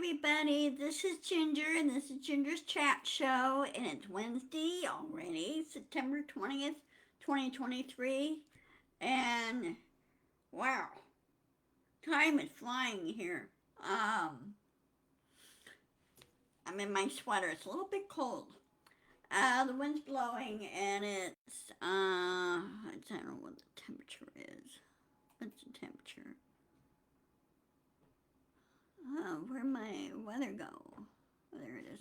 everybody. This is Ginger, and this is Ginger's Chat Show, and it's Wednesday already, September 20th, 2023. And wow, time is flying here. I'm in my sweater. It's a little bit cold. The wind's blowing, and I don't know what the temperature is. What's the temperature? Oh, where'd my weather go? Oh, there it is.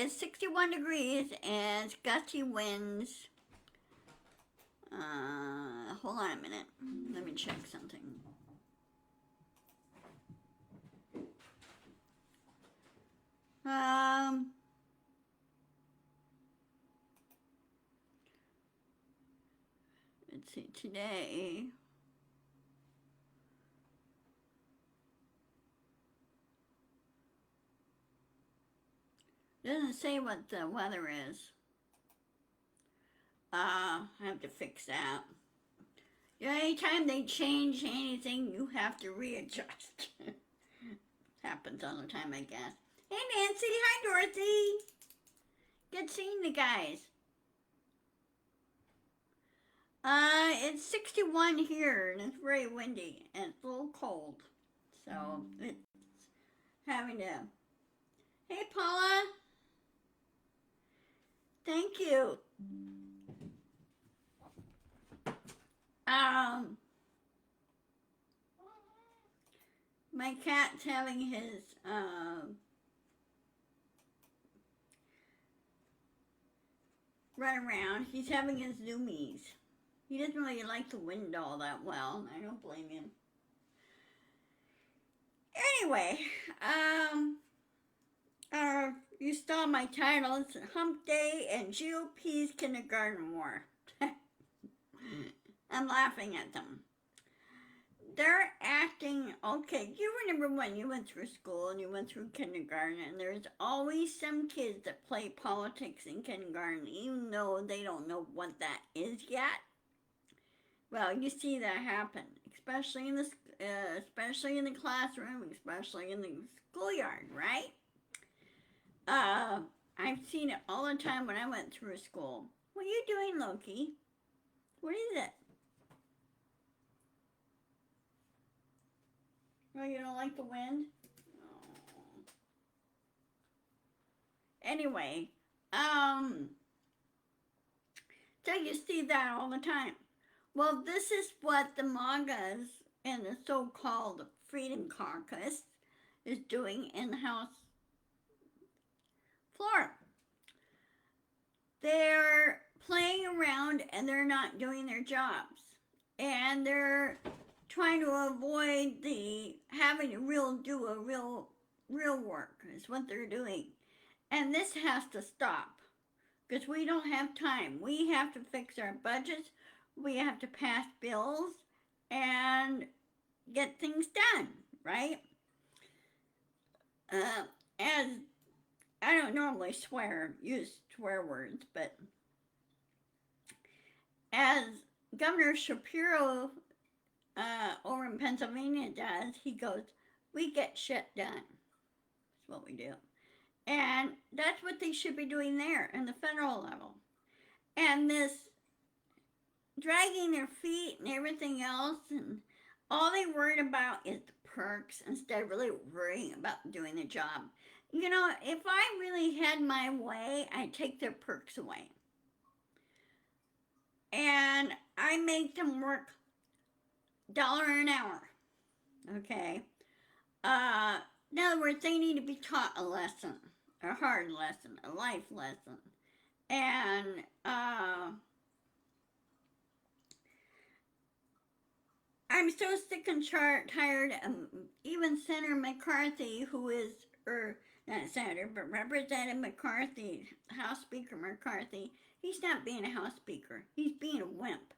It's 61 degrees and it's gusty winds. Hold on a minute. Let me check something. Let's see, today. It doesn't say what the weather is. I have to fix that. Anytime they change anything, you have to readjust. Happens all the time, I guess. Hey, Nancy. Hi, Dorothy. Good seeing the guys. It's 61 here, and it's very windy, and it's a little cold. So, it's having to... Hey, Paula. Thank you. My cat's having his, run around. He's having his zoomies. He doesn't really like the wind all that well. I don't blame him. Anyway, you saw my title. It's Hump Day and GOP's Kindergarten War. I'm laughing at them. They're acting, okay, you remember when you went through school and you went through kindergarten, and there's always some kids that play politics in kindergarten, even though they don't know what that is yet. Well, you see that happen, especially in the classroom, especially in the schoolyard, right? I've seen it all the time when I went through school. What are you doing, Loki? What is it? Oh, you don't like the wind? Oh. Anyway, so you see that all the time. Well, this is what the MAGAs and the so-called Freedom Caucus is doing in the House floor. They're playing around and they're not doing their jobs. And they're trying to avoid having to do a real work is what they're doing. And this has to stop because we don't have time. We have to fix our budgets. We have to pass bills and get things done, right? As I don't normally use swear words, but as Governor Shapiro over in Pennsylvania does, he goes, we get shit done. That's what we do. And that's what they should be doing there in the federal level. And this dragging their feet and everything else, and all they worried about is the perks instead of really worrying about doing the job. You know, if I really had my way, I'd take their perks away. And I make them work $1 an hour. Okay? In other words, they need to be taught a lesson, a hard lesson, a life lesson. And I'm so sick and tired of even Senator McCarthy, who is, or not Senator, but Representative McCarthy, House Speaker McCarthy, he's not being a House Speaker. He's being a wimp.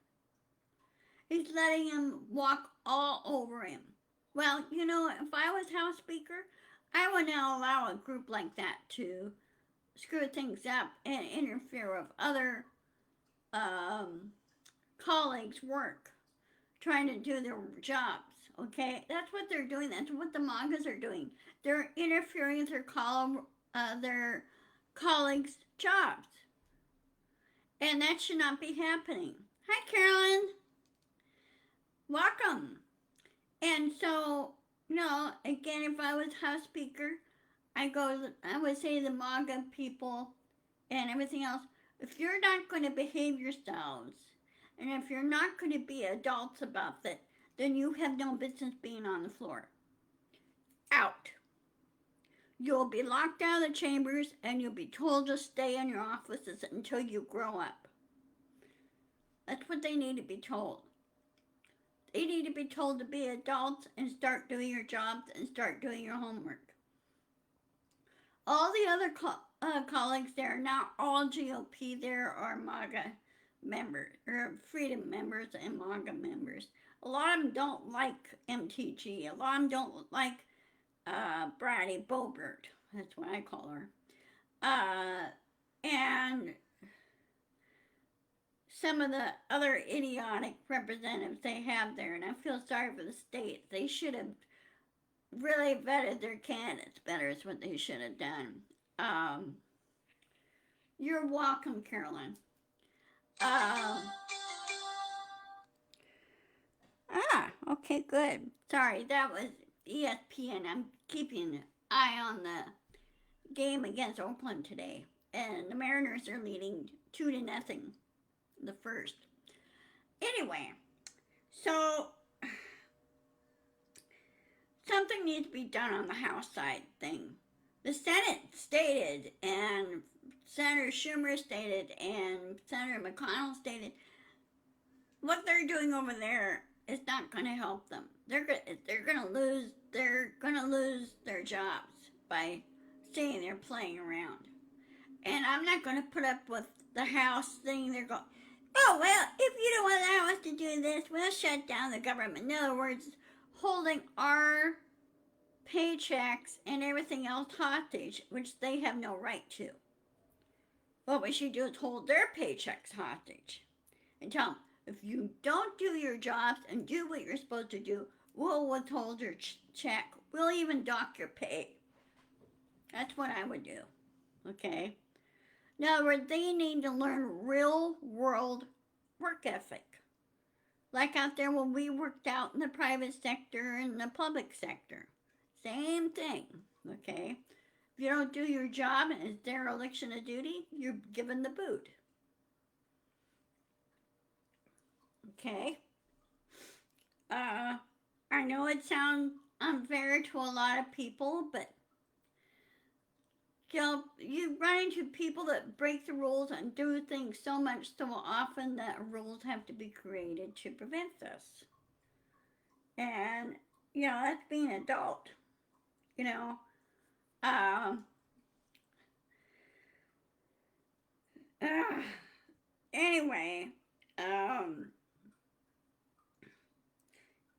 He's letting him walk all over him. Well, you know, if I was House Speaker, I would not allow a group like that to screw things up and interfere with other colleagues' work. trying to do their jobs. Okay, that's what they're doing. That's what the mangas are doing. They're interfering with their colleagues' jobs, and that should not be happening. Hi, Carolyn. Welcome. And so, no, again, if I was House Speaker, I would say to the MAGA people and everything else, if you're not going to behave yourselves, and if you're not going to be adults about that, then you have no business being on the floor. Out. You'll be locked out of the chambers, and you'll be told to stay in your offices until you grow up. That's what they need to be told. They need to be told to be adults and start doing your jobs and start doing your homework. All the other colleagues there, not all GOP there are MAGA members, or Freedom members and MAGA members. A lot of them don't like MTG. A lot of them don't like Bratty Bobert. That's what I call her. And some of the other idiotic representatives they have there, and I feel sorry for the state. They should have really vetted their candidates better, is what they should have done. You're welcome, Carolyn. Okay, good. Sorry, that was ESPN. I'm keeping an eye on the game against Oakland today, and the Mariners are leading 2-0, the first. Anyway, so something needs to be done on the House side thing. The Senate stated, and Senator Schumer stated, and Senator McConnell stated, what they're doing over there is not going to help them. They're going to lose their jobs by staying there playing around. And I'm not going to put up with the House thing. They're going, oh, well, if you don't want the House to do this, we'll shut down the government. In other words, holding our paychecks and everything else hostage, which they have no right to. What we should do is hold their paychecks hostage and tell them, if you don't do your jobs and do what you're supposed to do, we'll withhold your check. We'll even dock your pay. That's what I would do. Okay? In other words, they need to learn real world work ethic. Like out there when we worked out in the private sector and the public sector. Same thing. Okay? If you don't do your job and it's dereliction of duty, you're given the boot. Okay? I know it sounds unfair to a lot of people, but you run into people that break the rules and do things so often that rules have to be created to prevent this. And, that's being an adult. Anyway,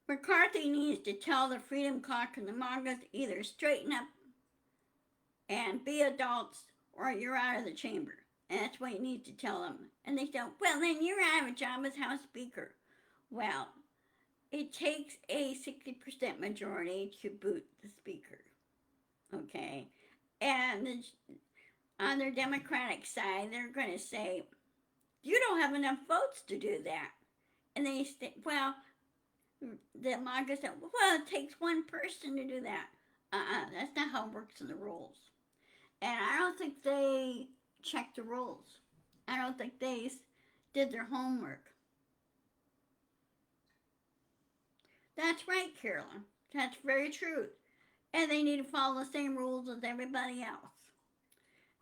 McCarthy needs to tell the Freedom Caucus and the MAGAs either straighten up and be adults, or you're out of the chamber. And that's what he needs to tell them. And they say, well, then you're out of a job as House Speaker. Well, it takes a 60% majority to boot the Speaker. Okay? And on their Democratic side, they're going to say, you don't have enough votes to do that. And they say, well, the MAGA said, well, it takes one person to do that. That's not how it works in the rules. And I don't think they checked the rules. I don't think they did their homework. That's right, Carolyn. That's very true. And they need to follow the same rules as everybody else.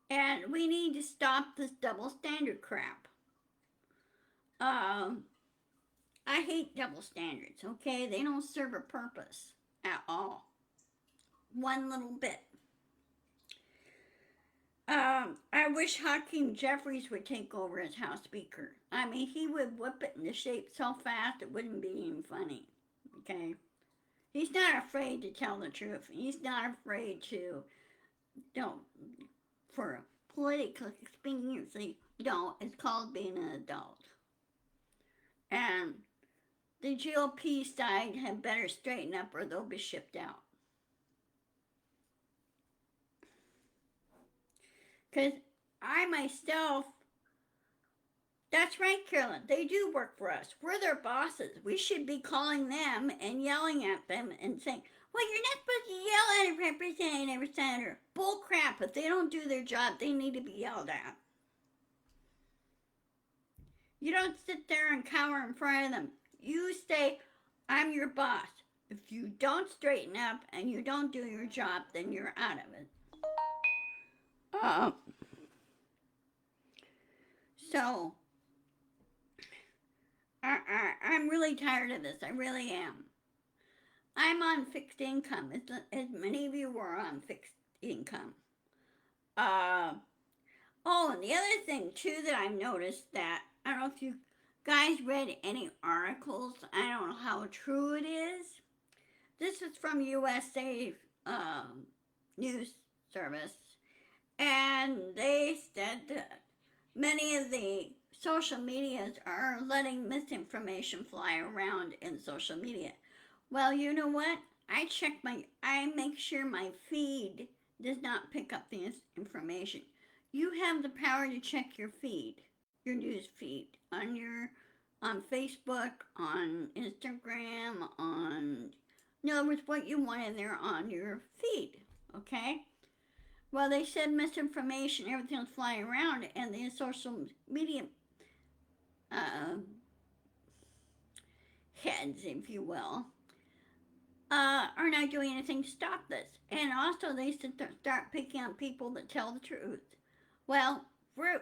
And we need to stop this double standard crap. I hate double standards, okay? They don't serve a purpose at all. One little bit. I wish Hakeem Jeffries would take over as House Speaker. I mean, he would whip it into shape so fast it wouldn't be even funny, okay? He's not afraid to tell the truth. He's not afraid to, for political expediency, it's called being an adult. And the GOP side had better straighten up or they'll be shipped out. Because I myself, that's right, Carolyn, they do work for us. We're their bosses. We should be calling them and yelling at them and saying, well, you're not supposed to yell at a representative or senator. Bull crap. If they don't do their job, they need to be yelled at. You don't sit there and cower in front of them. You say, I'm your boss. If you don't straighten up and you don't do your job, then you're out of it. Uh, so, I'm really tired of this. I really am. I'm on fixed income, as many of you were on fixed income. Uh, oh, and the other thing, too, that I've noticed that, I don't know if you guys read any articles. I don't know how true it is. This is from USA News Service. And they said that many of the social medias are letting misinformation fly around in social media. Well, you know what? I make sure my feed does not pick up this information. You have the power to check your feed, your news feed on Facebook, on Instagram, on in other words, what you want in there on your feed. Okay? Well, they said misinformation, everything was flying around, and the social media uh, heads, if you will, are not doing anything to stop this. And also, they start picking on people that tell the truth. Well, we're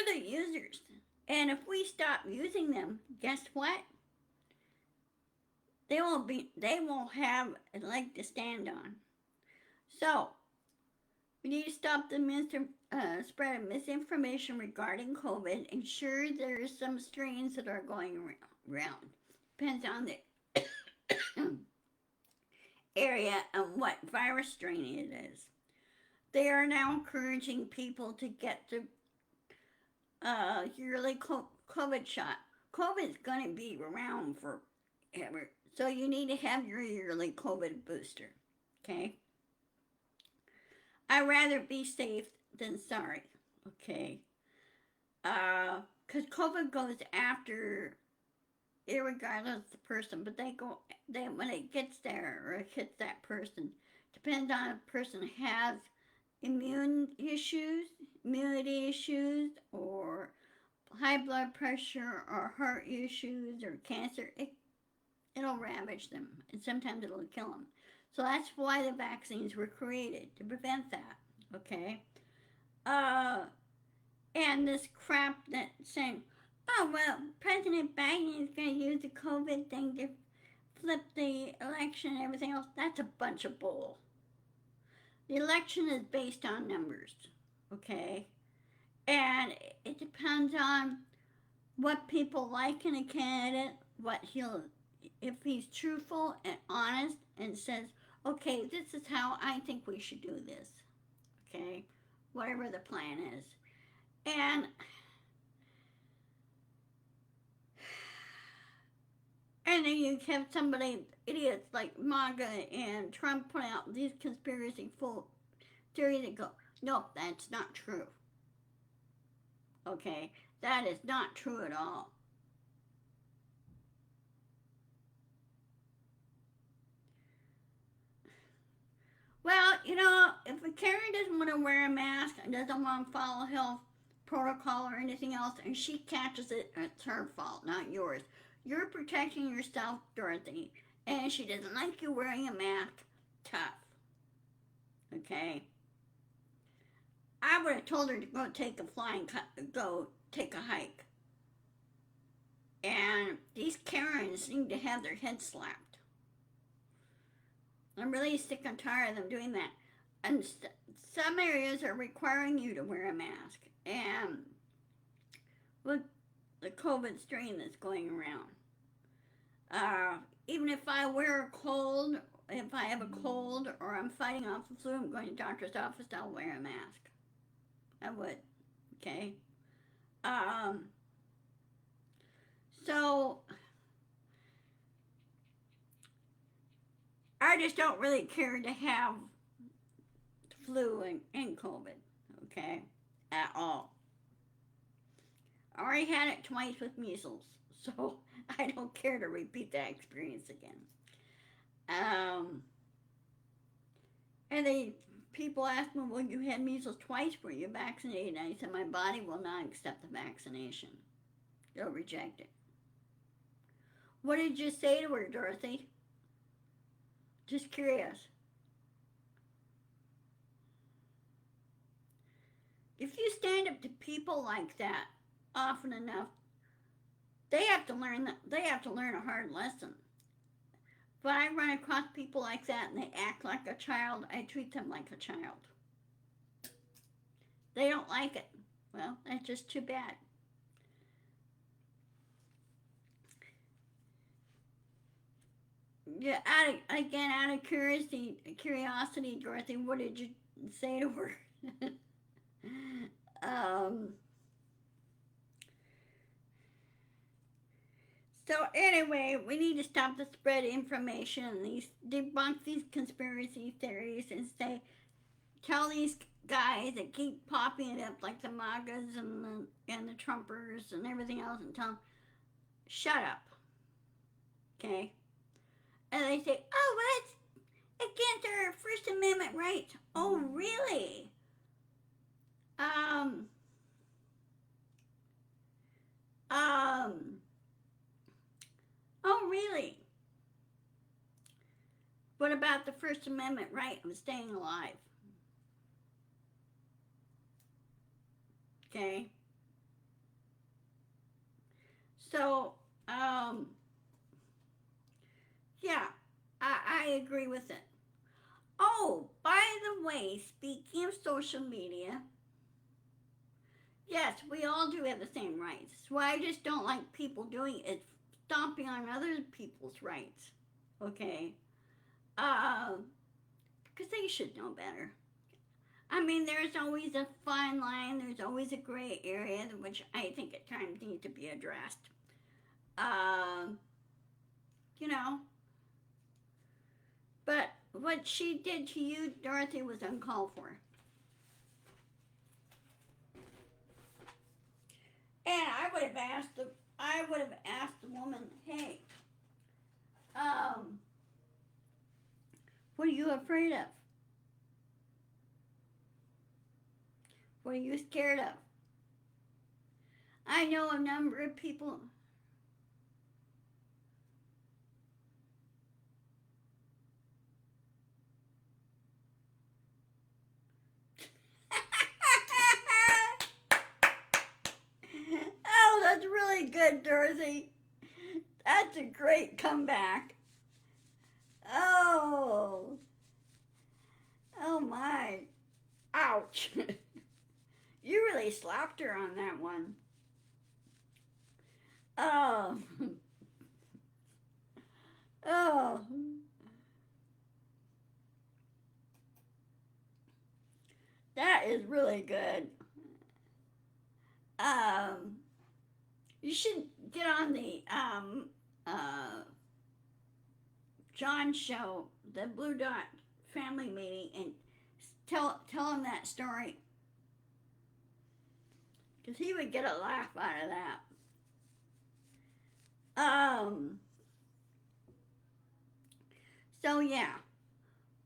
the users, and if we stop using them, guess what? They won't have a leg to stand on. So we need to stop the spread of misinformation regarding COVID. Ensure there are some strains that are going around. Depends on the area and what virus strain it is. They are now encouraging people to get the yearly COVID shot. COVID is going to be around forever. So you need to have your yearly COVID booster. Okay? I'd rather be safe than sorry. Okay? Because COVID goes after, irregardless of the person, but when it gets there or it hits that person, depends on if the person has immunity issues, or high blood pressure, or heart issues, or cancer, it'll ravage them, and sometimes it'll kill them. So that's why the vaccines were created, to prevent that, okay? And this crap that's saying, oh, well, President Biden is going to use the COVID thing to flip the election and everything else, that's a bunch of bull. The election is based on numbers, okay? And it depends on what people like in a candidate, if he's truthful and honest and says, okay, this is how I think we should do this, okay? Whatever the plan is. And then you have somebody, idiots like MAGA and Trump put out these conspiracy theories that go, nope, that's not true. Okay, that is not true at all. Well, if a Karen doesn't want to wear a mask and doesn't want to follow health protocol or anything else, and she catches it, it's her fault, not yours. You're protecting yourself, Dorothy, and she doesn't like you wearing a mask. Tough. Okay? I would have told her to go take a hike. And these Karens seem to have their heads slapped. I'm really sick and tired of them doing that. And some areas are requiring you to wear a mask. And with the COVID strain that's going around. Even if I if I have a cold or I'm fighting off the flu, I'm going to the doctor's office, I'll wear a mask. I would. Okay? So just don't really care to have flu and COVID, okay, at all. I already had it twice with measles, so I don't care to repeat that experience again. Um, and people ask me, well, you had measles twice, were you vaccinated? And I said, my body will not accept the vaccination. They'll reject it. What did you say to her, Dorothy? Just curious. If you stand up to people like that often enough, they have to learn a hard lesson. But I run across people like that and they act like a child, I treat them like a child. They don't like it. Well, that's just too bad. Yeah, out of curiosity, Dorothy, what did you say to her? um, so anyway, we need to stop the spread of information and debunk these conspiracy theories and tell these guys that keep popping it up like the MAGAs and the Trumpers and everything else and tell them, shut up, okay? And they say, oh, well, it's against our First Amendment rights. Oh, really? Um, um, oh, really? What about the First Amendment right of staying alive? Okay. So, yeah, I agree with it. Oh, by the way, speaking of social media, yes, we all do have the same rights. What I just don't like people doing is stomping on other people's rights. Okay? Because they should know better. I mean, there's always a fine line, there's always a gray area, which I think at times need to be addressed. Um, you know, but what she did to you, Dorothy, was uncalled for. And I would have asked the woman, hey, um, what are you afraid of? What are you scared of? I know a number of people. Oh, that's really good, Dorothy. That's a great comeback. Oh, oh my. Ouch. You really slapped her on that one. Oh, oh. That is really good. Um, you should get on the uh, John show, the Blue Dot family meeting, and tell him that story, because he would get a laugh out of that. Um, so yeah,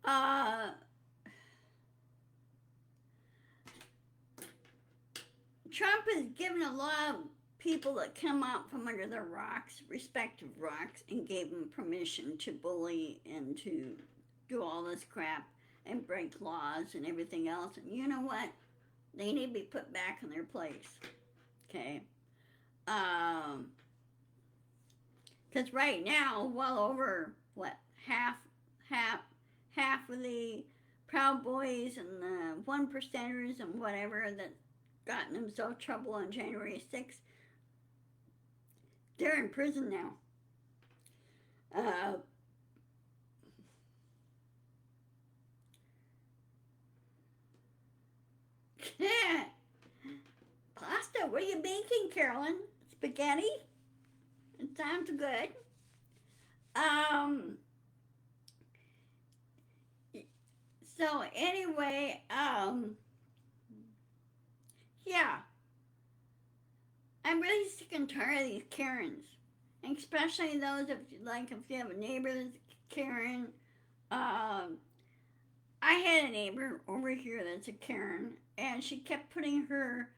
uh, Trump has given a lot of people that come out from under the rocks, respective rocks, and gave them permission to bully and to do all this crap and break laws and everything else. And you know what? They need to be put back in their place. Okay? Because right now, well over, what, half, half, half of the Proud Boys and the one percenters and whatever that gotten themselves trouble on January 6th, they're in prison now. Uh, Pasta, what are you making, Carolyn? Spaghetti? It sounds good. Um, So anyway, yeah, I'm really sick and tired of these Karens, and especially those if you have a neighbor that's Karen. Um, I had a neighbor over here that's a Karen, and she kept putting her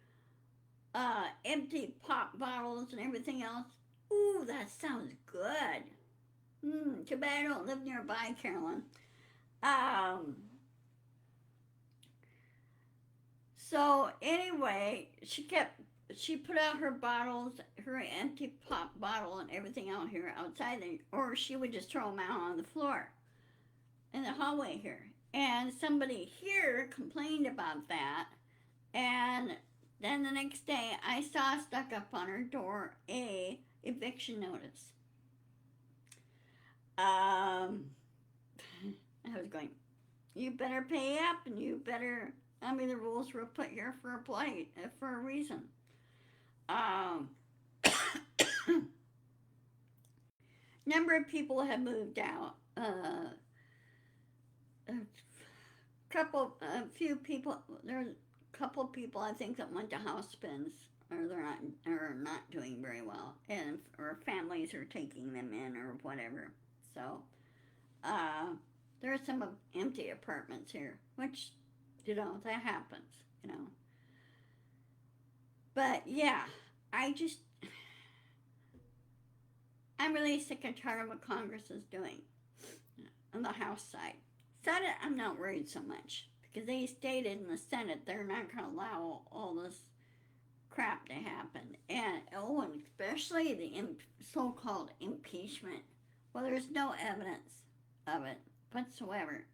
empty pop bottles and everything else. Ooh, that sounds good. Too bad I don't live nearby, Carolyn. Um, so anyway, she put out her bottles, her empty pop bottle and everything out here outside, or she would just throw them out on the floor in the hallway here. And somebody here complained about that, and then the next day I saw stuck up on her door a eviction notice. Um, I was going, you better pay up and you better, I mean, the rules were put here for a plight, for a reason. Um, number of people have moved out. A a few people, there's a couple people I think that went to hospitals or are not doing very well, and or families are taking them in or whatever. So, uh, there are some empty apartments here, which that happens, you know. But yeah, I just I'm really sick and tired of what Congress is doing on the House side. Senate, I'm not worried so much because they stated in the Senate they're not going to allow all this crap to happen, and especially the so-called impeachment. Well, there's no evidence of it whatsoever.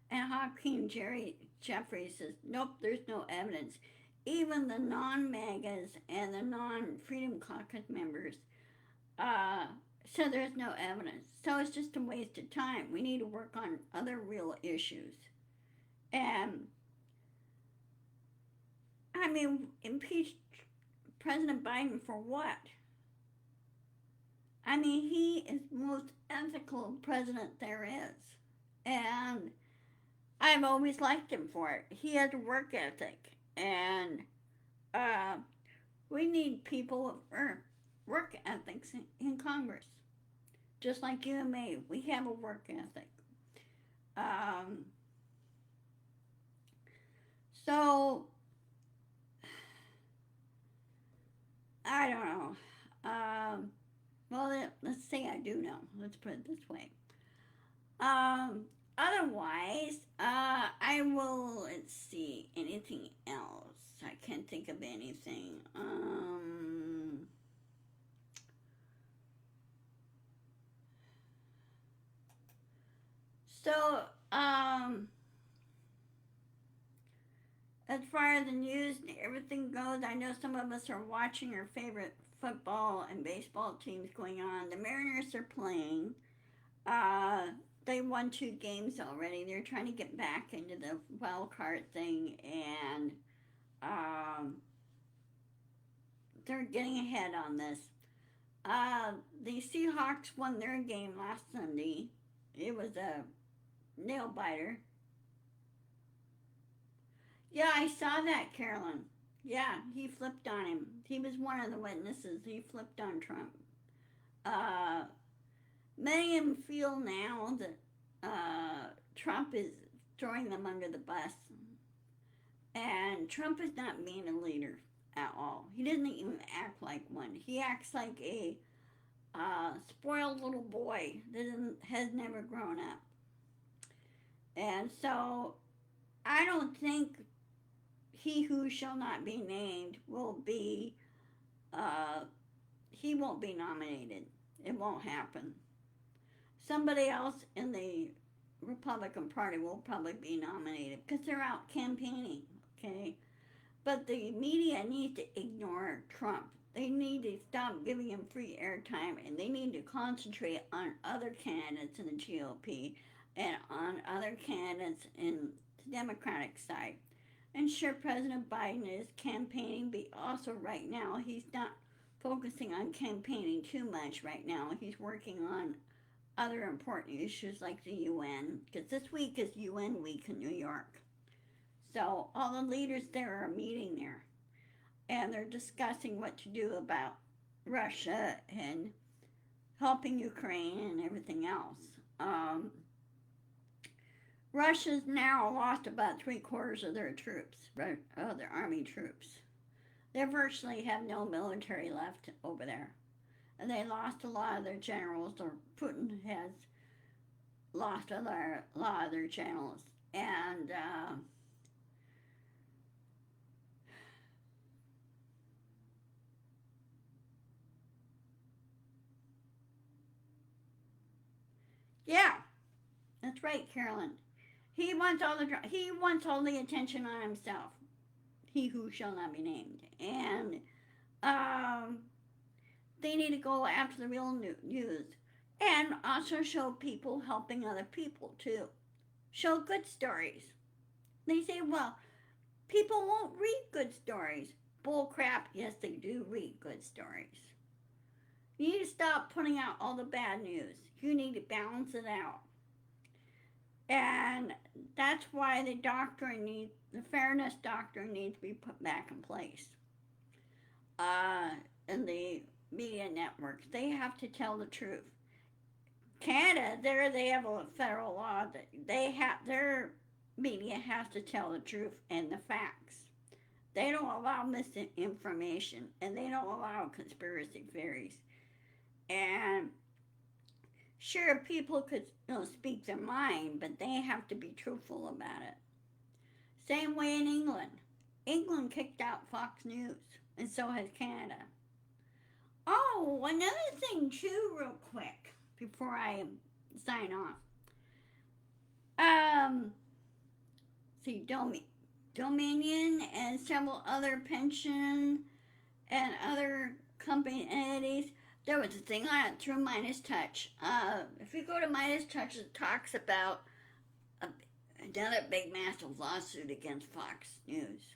And Hakeem Jerry Jeffries says, nope, there's no evidence. Even the non-MAGAs and the non-Freedom Caucus members uh, said there's no evidence. So it's just a waste of time. We need to work on other real issues. And, I mean, impeach President Biden for what? I mean, he is the most ethical president there is. And I've always liked him for it. He has a work ethic. And uh, we need people with work ethics in Congress. Just like you and me, we have a work ethic. Um, so, I don't know. Well, let's say I do know. Let's put it this way. Um, otherwise, I will. Let's see. Anything else? I can't think of anything. So, as far as the news and everything goes, I know some of us are watching our favorite football and baseball teams going on. The Mariners are playing. Uh, they won 2 games already. They're trying to get back into the wild card thing, and um, they're getting ahead on this. The Seahawks won their game last Sunday. It was a nail biter. Yeah, I saw that, Carolyn. Yeah, he flipped on him. He was one of the witnesses. He flipped on Trump. Uh, Many of them feel now that Trump is throwing them under the bus. And Trump is not being a leader at all. He doesn't even act like one. He acts like a spoiled little boy that has never grown up. And so I don't think he who shall not be named will be, uh, he won't be nominated. It won't happen. Somebody else in the Republican Party will probably be nominated because they're out campaigning, okay? But the media needs to ignore Trump. They need to stop giving him free airtime, and they need to concentrate on other candidates in the GOP and on other candidates in the Democratic side. And sure, President Biden is campaigning, but also right now he's not focusing on campaigning too much right now. He's working on other important issues like the UN, because this week is UN week in New York. So all the leaders there are meeting there, and they're discussing what to do about Russia and helping Ukraine and everything else. Um, Russia's now lost about 3/4 of their troops, of their army troops. They virtually have no military left over there. And they lost a lot of their generals, or Putin has lost lot of their generals. And yeah, that's right, Carolyn. He wants all the attention on himself. He who shall not be named. And um, they need to go after the real news, and also show people helping other people too. Show good stories. They say, well, people won't read good stories. Bull crap. Yes, they do read good stories. You need to stop putting out all the bad news. You need to balance it out. And that's why the fairness doctrine needs to be put back in place. In the media networks, they have to tell the truth. Canada, there they have a federal law that their media has to tell the truth and the facts. They don't allow misinformation, and they don't allow conspiracy theories. And sure, people could speak their mind, but they have to be truthful about it. Same way in England. England kicked out Fox News, and so has Canada. Oh, another thing too, real quick, before I sign off. See, Dominion and several other pension and other company entities. There was a thing on it through Midas Touch. If you go to Midas Touch, it talks about another big massive lawsuit against Fox News.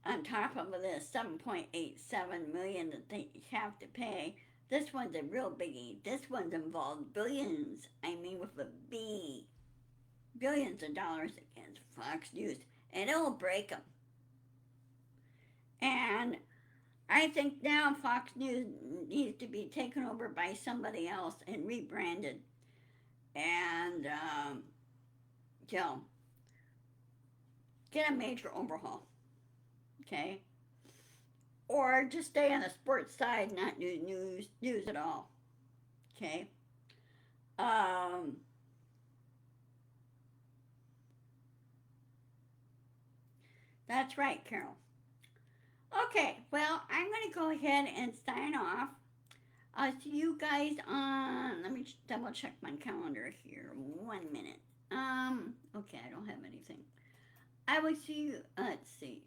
On top of this $7.87 million that they have to pay, this one's a real biggie. This one's involved billions. I mean, with a B, billions of dollars against Fox News, and it'll break them. And I think now Fox News needs to be taken over by somebody else and rebranded, and get a major overhaul. Okay, or just stay on the sports side, not do news at all. Okay. That's right, Carol. Okay, well, I'm going to go ahead and sign off. I'll see you guys on. Let me double check my calendar here. 1 minute. Okay, I don't have anything. I will see you. Let's see.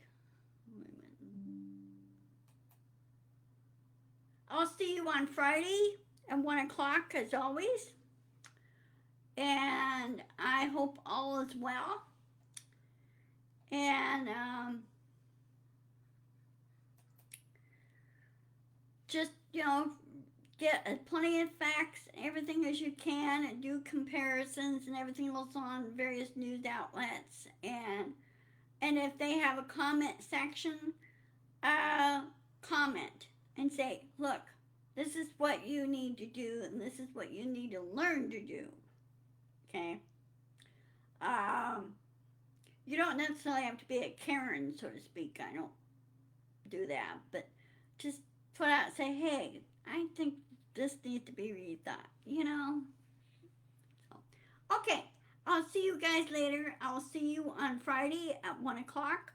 I'll see you on Friday at 1 o'clock, as always. And I hope all is well. And just, get plenty of facts, everything as you can, and do comparisons and everything else on various news outlets. And if they have a comment section, comment and say, look, this is what you need to do, and this is what you need to learn to do. Okay? You don't necessarily have to be a Karen, so to speak. I don't do that. But just put out, say, hey, I think this needs to be rethought, So, okay. I'll see you guys later. I'll see you on Friday at 1 o'clock.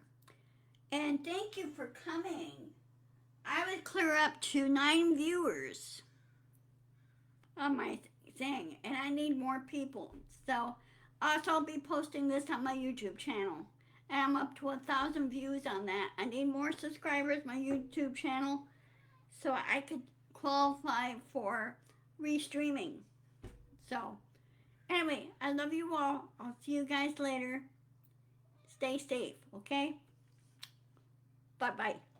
And thank you for coming. I would clear up to 9 viewers on my thing, and I need more people. So, also I'll be posting this on my YouTube channel. And I'm up to 1,000 views on that. I need more subscribers on my YouTube channel so I could qualify for restreaming. So, anyway, I love you all. I'll see you guys later. Stay safe, okay? Bye-bye.